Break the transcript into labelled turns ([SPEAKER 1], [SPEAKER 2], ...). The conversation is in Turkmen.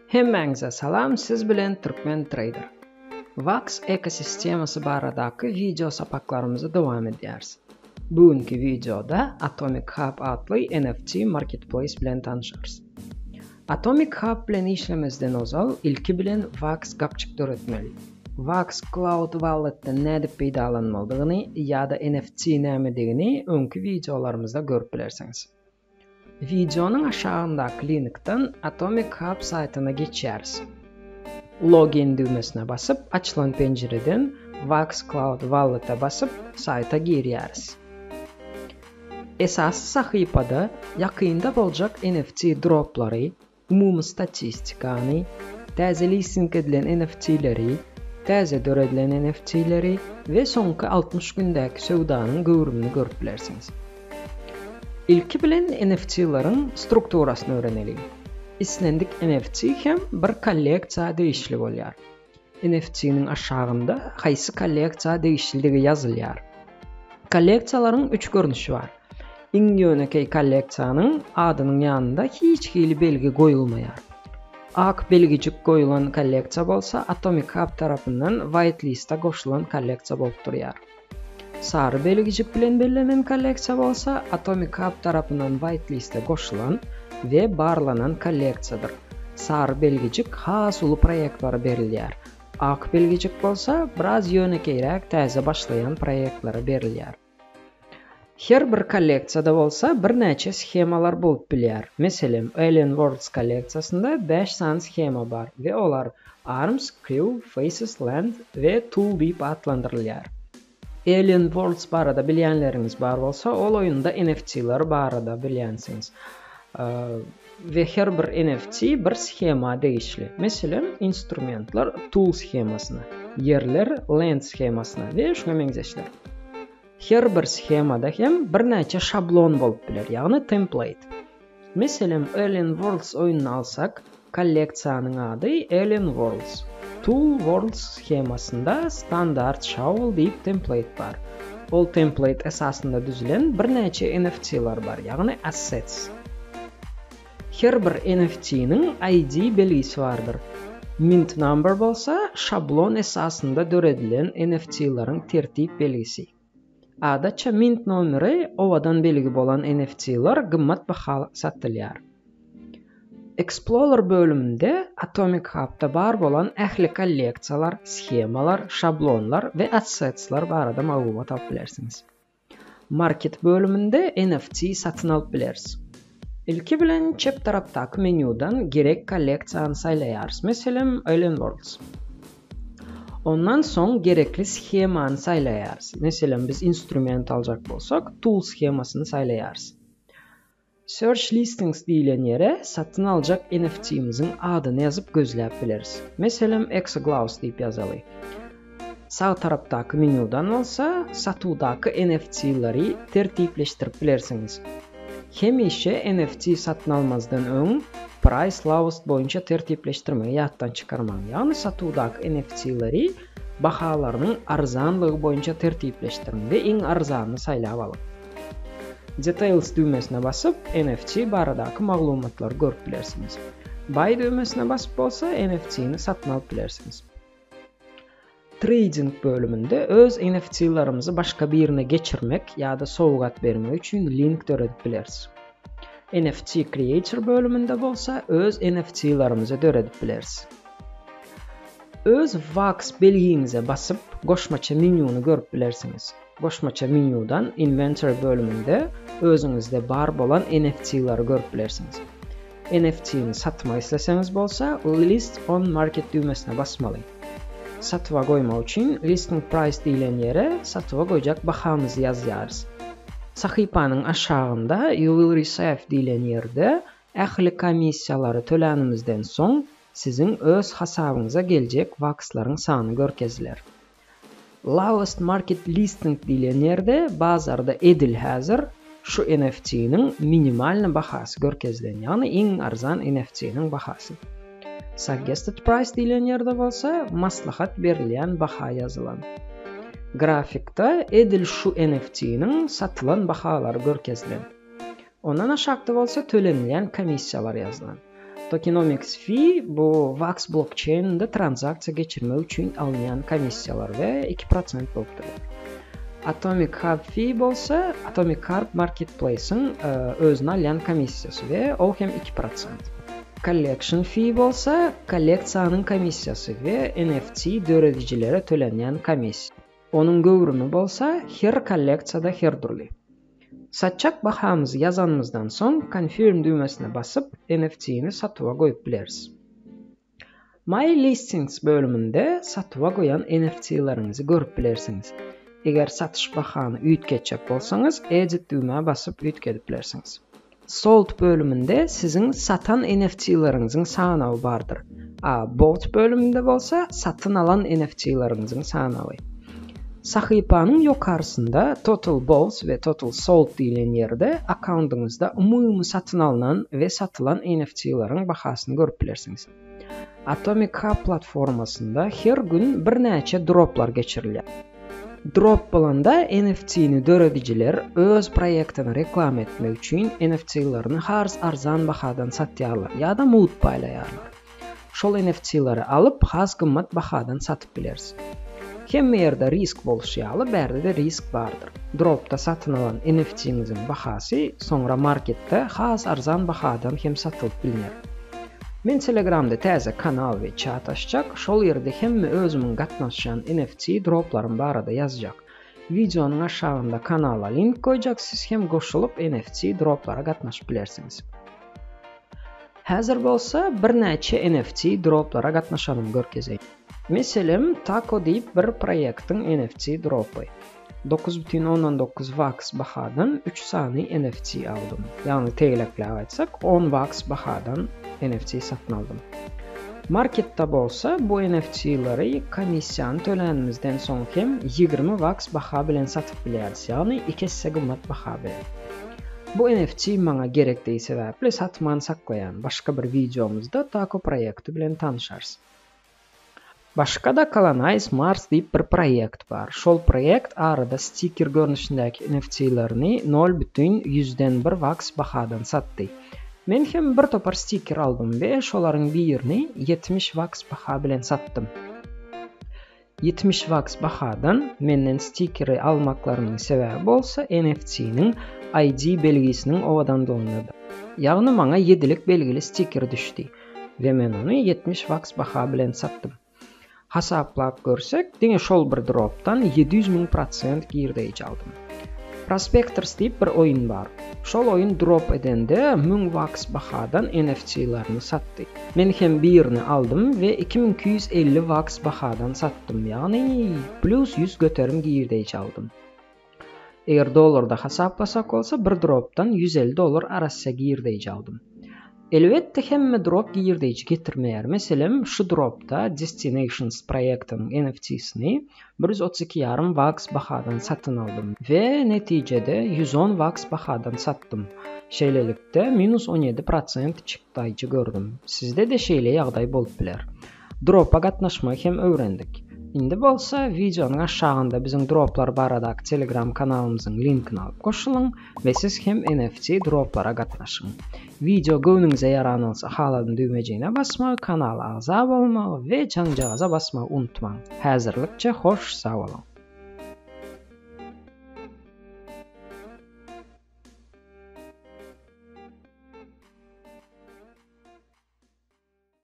[SPEAKER 1] Hemmäňize salam, siz bilen Türkmen Trader. Vax ekosisteması baradaki video sapaklarımızı devam ederiz. Bugünkü videoda Atomic Hub adlı NFT marketplace bilen tanışarız. Atomic Hub bilen işlemizden ozal ilki bilen Vax gapçık öğretmeli. Vax Cloud Wallet'te näde peýdalanmalydygyny ýa-da NFT nämedigini öňkü videolarymyzda görüp bilersiňiz. Videonun aşağındaki linkten Atomic Hub saytına geçeriz. Login düğmesine basıp açılan pencereden Vax Cloud Wallet'a basıp sayta giriyoruz. Esas sahypada yakında bolacak NFT dropları, umumy statistikany, täze listing edilen NFT'leri, täze döredilen NFT'leri ve soňky 60 gündäki sowdanyň görümini görüp bilersiňiz. İlki bilen NFT'ların strukturasyny öğrenelim. İslendik NFT hem bir kolleksiýa değişli bolýar. NFT'nin aşağında haýsy kolleksiýa değişildigi yazılýar. Kolleksiýalaryň 3 görnüşi bar. Iň ýönekej kolleksiýanyň adynyň ýanynda hiç hili belgi goýulmaýar. Ak belgijik goýulan kolleksiýa bolsa Atomic Hub tarapyndan whitelist'a goşulan kolleksiýa bolup durýar. Sarı belgicik bilen belirlenen kolleksiýa bolsa Atomic Hub tarapyndan whitelist'e goşulan ve barlanan kolleksiýadyr. Sarı belgicik has uly proýektlara berilýär. Ak belgicik bolsa biraz ýönekejrek täze başlayan proýektlere berilýär. Her bir kolleksiýada bolsa bir näçe schemalar bolup bilýär. Meselem Alien Worlds kolleksiýasynda 5 san schema bar ve olar Arms, Crew, Faces, Land ve Tool diýip adlandyrylýar. Alien Worlds barada bilýänleriniz bar bolsa, ol oyunda NFT'ler barada bilýänsiňiz. Ve her bir NFT bir schema değişli. Meselem instrumentlar tool schemasyna, yerler land schemasyna ve şuna meňzeşler. Her bir schemada hem bir näçe şablon bolup biler, ýagny template. Meselem Alien Worlds oyunyny alsak, kolleksiýanyň ady Alien Worlds. Tool Worlds schemasında standart shovel diýip template bar. Ol template esasında düzülen bir näçe NFT'ler bar, ýagny assets. Her bir NFT'nin ID belgisi vardır. Mint number bolsa şablon esasında döredilen NFT'lerin tertip belgisi. Adaça mint nomeri owadan belgi bolan NFT'ler gymmat baha satylýar. Explorer bölümünde Atomic Hub'da bar bolan ähli kolleksiýalar, schemalar, şablonlar ve assetsler barada maglumat alyp bilersiňiz. Market bölümünde NFT satyn alyp bilersiz. İlki bilen çep tarapdaky menüden gerek kolleksiýany saýlaýarys. Meselem Alien Worlds. Ondan soň gerekli schemany saýlaýarys. Meselem biz instrument aljak bolsak, tool schemasyny saýlaýarys. Search listings diýilen ýere satyn aljak NFT'imizin adyny ýazyp gözläp bileris. Meselem Exogloss diýip ýazaly. Sağ tarapdaky menüden bolsa, satuwdaky NFT'leri tertipleşdirip bilersiňiz. Hemişe NFT satın almazdan öň price lowest boýunça tertipleşdirmeyi ýatdan çykarmaň. Ýagny satuwdaky NFT'leri bahalarynyň arzanlygy boýunça tertipleşdirin we iň arzanyny saýlap alyp. Details düğmesine basıp NFT baradaky maglumatlary görüp bilersiňiz. Buy düğmesine basıp bolsa NFT'ni satyn alyp bilersiňiz. Trading bölümünde öz NFT'larımızı başka birine geçirmek ya da sowgat bermek üçin link döredip bilersiz. NFT Creator bölümünde bolsa öz NFT'larımızı döredip bilersiz. Öz Vax belgiňize basıp goşmaça menüni görüp bilersiňiz. Goşmaça menüden Inventory bölümünde özüňizde bar bolan NFT'lary görüp bilersiňiz. NFT'ni satmak isleseňiz bolsa List on Market düğmesine basmaly. Satywa goýmak üçin listing price diýilen ýere satywa goýjak bahamizi ýazýarys. Sahypanyň aşağında you will receive diýilen ýerde ähli komissiýalary tölänimizden soň sizin öz hasabyňyza geljek vaxlaryň sany görkezler. Lowest market listing diýilen ýerde bazarda edil häzir şu NFT'niň minimal bahasy görkezlen, ýagny iň arzan NFT'niň bahasy. Suggested price diýilen ýerde bolsa maslahat berilýän baha ýazylan. Grafikda edil şu NFT'niň satylan bahalary görkezlen. Ondan aşağıda bolsa tölenilýän komissiýalar ýazylan. Tokenomics fee bu Vax blockchain'inde transaksiya geçirme üçün alınan komissiyalar ve 2% bolup durur. Atomic Hub fee bolsa Atomic Hub Marketplace'ın özüne alınan komissiyası ve o hem 2%. Collection fee bolsa kolleksiyanın komissiyası ve NFT döredicilere tölenyen komissiya. Onun gövrümü bolsa her kolleksiyada her durli. Satacak bahamızı yazanımızdan son confirm düğmesine basıp NFT'ni satıva koyup bileriz. My Listings bölümünde satıva koyan NFT'larınızı görüp bilirsiniz. Eğer satış bahanı ütgetecek bolsanız edit düğmeye basıp ütkedip bilirsiniz. Sold bölümünde sizin satan NFT'larınızın sanağı vardır. Bought bölümünde bolsa satın alan NFT'larınızın sanağı. Sahipanın yukarısında Total Bought ve Total Sold deyilen yerde akkauntunuzda umumi satın alınan ve satılan NFT'ların bahasını görüp bilirsiniz. Atomic Hub platformasında her gün bir neçe droplar geçirilir. Drop bolanda NFT'ni dörediciler öz proyektini reklam etmek için NFT'larını harz arzan bahadan satıyarlar ya da mut paylayarlar. Şol NFT'ları alıp haz kımmat bahadan satıp bileriz. Hem yerde risk bolşayalı, berde de risk vardır. Dropta satın alan NFT'nizin bahası sonra markette haz arzan bahadan hem satılıp bilinir. Men Telegram'da təzə kanal ve chat açacak. Şol yerde hem özümün qatnaşan NFT droplarım barada yazacak. Videonun aşağında kanala link koyacak. Siz hem qoşulup NFT droplara qatnaşıp bilersiniz. Hazır bolsa bir neçe NFT droplara qatnaşanım görkezeyim. Meselem Taco deyip bir proyektin NFT dropu. 9,9 Vax bahadan 3 sani NFT aldım. Yani teylekle aytsak 10 Vax bahadan NFT satın aldım. Markette bolsa bu NFT'ları komissiyan tölenimizden son hem 20 Vax baha bilen satıp bileriz. Yani 2 segment baha bilen. Bu NFT bana gerektiği sebeple satmanı saklayan başka bir videomuzda Taco proyekti bilen tanışarız. Başka da Colonize Mars deyip bir proyekt var. Şol proyekt arada sticker görünüşündeki NFT'lerini 0,100 Vax bahadan sattı. Men hem bir topar sticker aldım ve şoların birini 70 Vax baha bilen sattım. 70 Vax bahadan menden stickeri almaklarının sebebi olsa NFT'nin ID belgisinin ovadan dolunurdu. Yani bana 7'lik belgili sticker düştü ve men onu 70 Vax baha bilen sattım. Hasaplap görsek, dine şol bir droptan 700.000% girdeyici aldım. Prospectors deyip bir oyun var. Şol oyun drop edende 1000 Vax bahadan NFT'larını sattı. Men hem birini aldım ve 2250 Vax bahadan sattım. Yani plus 100 göterim girdeyici aldım. Eğer dolarda hasaplasak olsa bir droptan 150 dolar arası girdeyici aldım. Elbette hemme drop girdeyici getirmeyer. Mesela şu dropta Destinations proyektinin NFT'sini 132,5 Vax bahadan satın aldım ve neticede 110 Vax bahadan sattım. Şeylelikte -17% çıktaycı gördüm. Sizde de şeyle yağday bolup biler. Drop'a qatnaşmayı hem öğrendik. İndi bolsa videonun aşağında bizim droplar baradaki Telegram kanalımızın linkini alıp koşulun ve siz hem NFT droplara qatnaşın. Video gönlünüze yaranılsa haladın düğmeciğine basma, kanala azab olma ve cancağıza basma unutmayın. Hazırlıkça hoş sağ olun.